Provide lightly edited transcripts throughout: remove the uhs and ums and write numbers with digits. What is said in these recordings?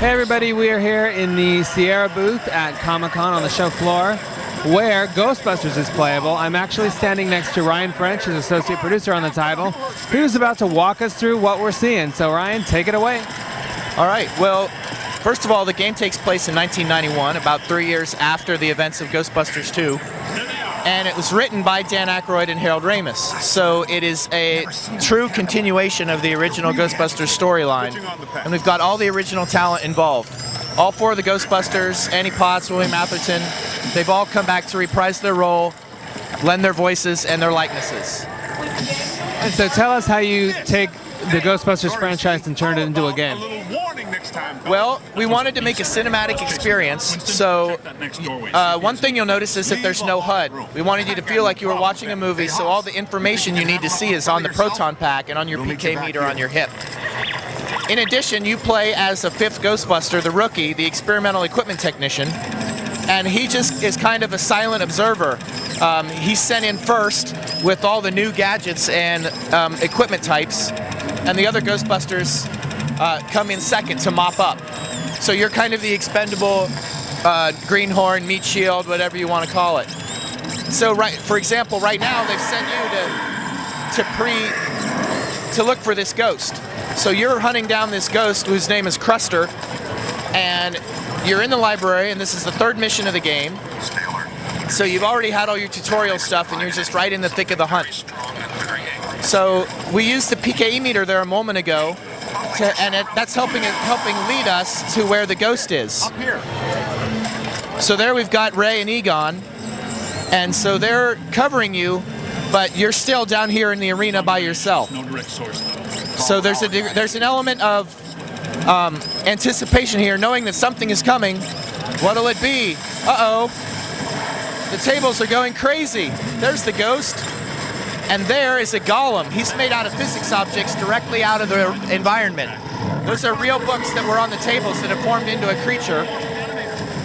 Hey everybody, we are here in the Sierra booth at Comic-Con on the show floor where Ghostbusters is playable. I'm actually standing next to Ryan French, his associate producer on the title, who's about to walk us through what we're seeing. So Ryan, take it away. All right, well, first of all, the game takes place in 1991, about 3 years after the events of Ghostbusters 2. And it was written by Dan Aykroyd and Harold Ramis. So it is a true continuation of the original Ghostbusters storyline. And we've got all the original talent involved. All four of the Ghostbusters, Annie Potts, William Atherton, they've all come back to reprise their role, lend their voices and their likenesses. And so tell us how you take the Ghostbusters franchise and turn it into a game. Well, we wanted to make a cinematic experience, so one thing you'll notice is that there's no HUD. We wanted you to feel like you were watching a movie, so all the information you need to see is on the proton pack and on your PK meter on your hip. In addition, you play as a fifth Ghostbuster, the rookie, the experimental equipment technician, and he just is kind of a silent observer. He's sent in first with all the new gadgets and equipment types, and the other Ghostbusters come in second to mop up. So you're kind of the expendable greenhorn, meat shield, whatever you want to call it. So for example, right now they've sent you to look for this ghost. So you're hunting down this ghost whose name is Cruster, and you're in the library, and this is the third mission of the game. So you've already had all your tutorial stuff, and you're just right in the thick of the hunt. So we used the PKE meter there a moment ago, that's helping lead us to where the ghost is. Up here. So there we've got Ray and Egon, and so they're covering you, but you're still down here in the arena by yourself. No direct source. So there's an element of anticipation here, knowing that something is coming. What'll it be? Uh-oh. The tables are going crazy. There's the ghost. And there is a golem. He's made out of physics objects directly out of the environment. Those are real books that were on the tables that have formed into a creature.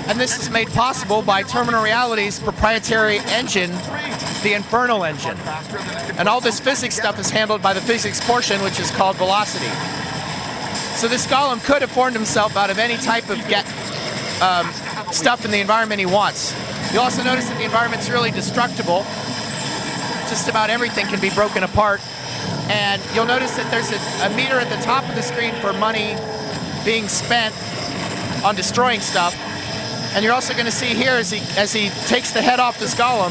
And this is made possible by Terminal Reality's proprietary engine, the Infernal engine. And all this physics stuff is handled by the physics portion, which is called velocity. So this golem could have formed himself out of any type of stuff in the environment he wants. You'll also notice that the environment's really destructible. Just about everything can be broken apart. And you'll notice that there's a meter at the top of the screen for money being spent on destroying stuff. And you're also going to see here as he takes the head off this golem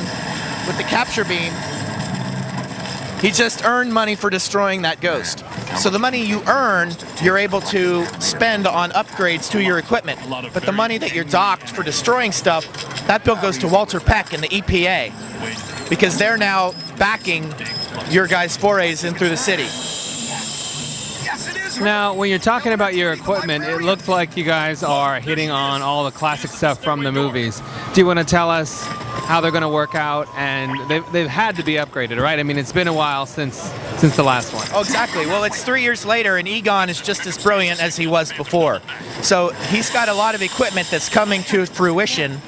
with the capture beam, he just earned money for destroying that ghost. So the money you earn, you're able to spend on upgrades to your equipment. But the money that you're docked for destroying stuff, that bill goes to Walter Peck and the EPA, because they're now backing your guys' forays in through the city. Now, when you're talking about your equipment, it looks like you guys are hitting on all the classic stuff from the movies. Do you want to tell us how they're going to work out? And they've had to be upgraded, right? I mean, it's been a while since the last one. Oh, exactly. Well, it's 3 years later, and Egon is just as brilliant as he was before. So he's got a lot of equipment that's coming to fruition.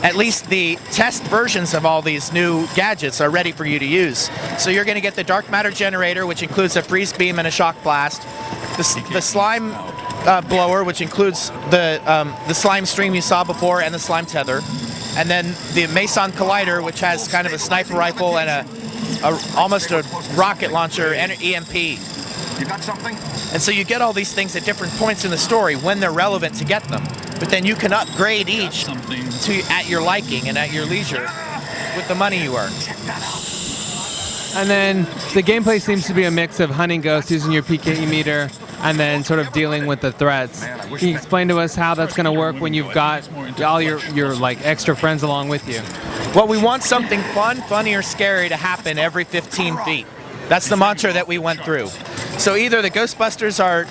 At least the test versions of all these new gadgets are ready for you to use. So you're going to get the dark matter generator, which includes a freeze beam and a shock blast. The slime blower, which includes the slime stream you saw before and the slime tether. And then the Meson Collider, which has kind of a sniper rifle and almost a rocket launcher and an EMP. You got something? And so you get all these things at different points in the story when they're relevant to get them. But then you can upgrade each at your liking and at your leisure with the money you earn. And then the gameplay seems to be a mix of hunting ghosts, using your PKE meter, and then sort of dealing with the threats. Can you explain to us how that's going to work when you've got all your like extra friends along with you? Well, we want something fun, funny, or scary to happen every 15 feet. That's the mantra that we went through. So either the Ghostbusters are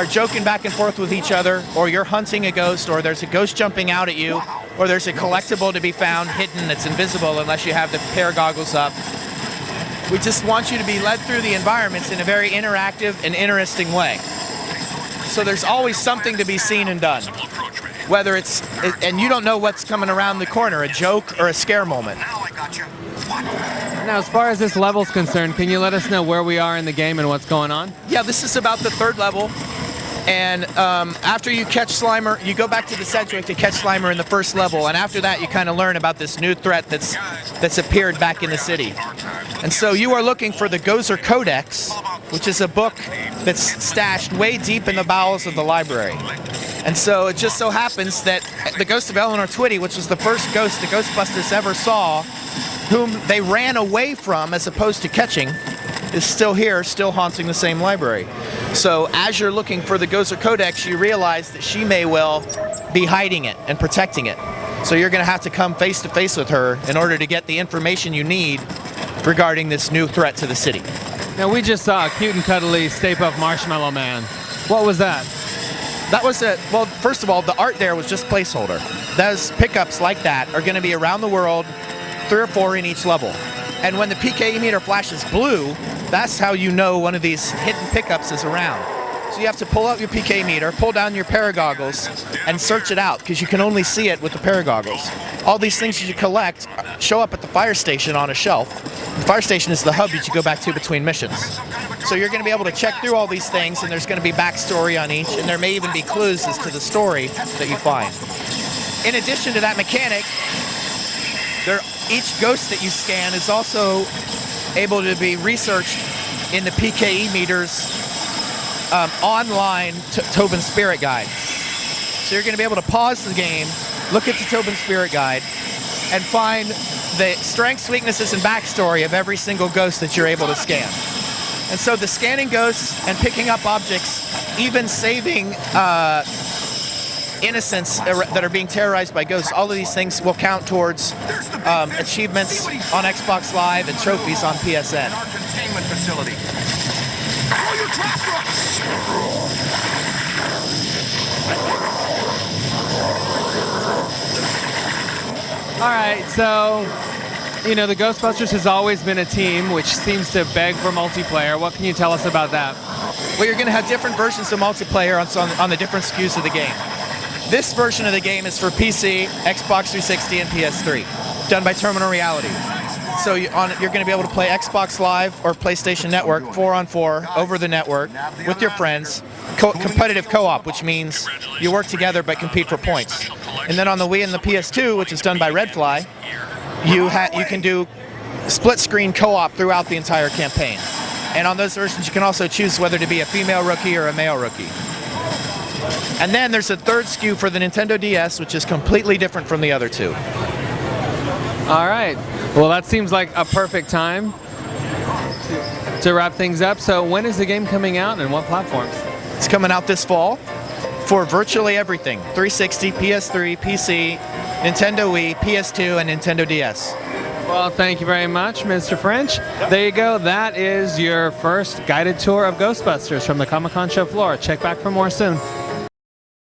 joking back and forth with each other, or you're hunting a ghost, or there's a ghost jumping out at you, or there's a collectible to be found hidden that's invisible unless you have the pair goggles up. We just want you to be led through the environments in a very interactive and interesting way. So there's always something to be seen and done. Whether and you don't know what's coming around the corner, a joke or a scare moment. Now, as far as this level's concerned, can you let us know where we are in the game and what's going on? Yeah, this is about the third level. And after you catch Slimer, you go back to the Sedgwick to catch Slimer in the first level, and after that you kind of learn about this new threat that's appeared back in the city. And so you are looking for the Gozer Codex, which is a book that's stashed way deep in the bowels of the library. And so it just so happens that the ghost of Eleanor Twitty, which was the first ghost the Ghostbusters ever saw, whom they ran away from as opposed to catching, is still here, still haunting the same library. So as you're looking for the Gozer Codex, you realize that she may well be hiding it and protecting it. So you're going to have to come face to face with her in order to get the information you need regarding this new threat to the city. Now, we just saw a cute and cuddly Stay Puft Marshmallow Man. What was that? That was well, first of all, the art there was just placeholder. Those pickups like that are going to be around the world, 3 or 4 in each level. And when the PKE meter flashes blue, that's how you know one of these hidden pickups is around. So you have to pull out your PK meter, pull down your paragoggles, and search it out, because you can only see it with the paragoggles. All these things that you collect show up at the fire station on a shelf. The fire station is the hub that you go back to between missions. So you're going to be able to check through all these things, and there's going to be backstory on each, and there may even be clues as to the story that you find. In addition to that mechanic, each ghost that you scan is also able to be researched in the PKE meters online Tobin Spirit Guide. So you're going to be able to pause the game, look at the Tobin Spirit Guide, and find the strengths, weaknesses, and backstory of every single ghost that you're able to scan. And so the scanning ghosts and picking up objects, even saving innocents that are being terrorized by ghosts, all of these things will count towards achievements on Xbox Live and trophies on PSN. Our containment facility. Throw your trap rooks! All right, so, you know, the Ghostbusters has always been a team which seems to beg for multiplayer. What can you tell us about that? Well, you're going to have different versions of multiplayer on the different SKUs of the game. This version of the game is for PC, Xbox 360, and PS3, done by Terminal Reality. So you're going to be able to play Xbox Live or PlayStation Network 4-on-4 over the network with your friends, competitive co-op, which means you work together but compete for points. And then on the Wii and the PS2, which is done by Redfly, you can do split-screen co-op throughout the entire campaign. And on those versions, you can also choose whether to be a female rookie or a male rookie. And then there's a third SKU for the Nintendo DS, which is completely different from the other two. All right. Well, that seems like a perfect time to wrap things up. So when is the game coming out and what platforms? It's coming out this fall for virtually everything. 360, PS3, PC, Nintendo Wii, PS2, and Nintendo DS. Well, thank you very much, Mr. French. There you go. That is your first guided tour of Ghostbusters from the Comic-Con show floor. Check back for more soon.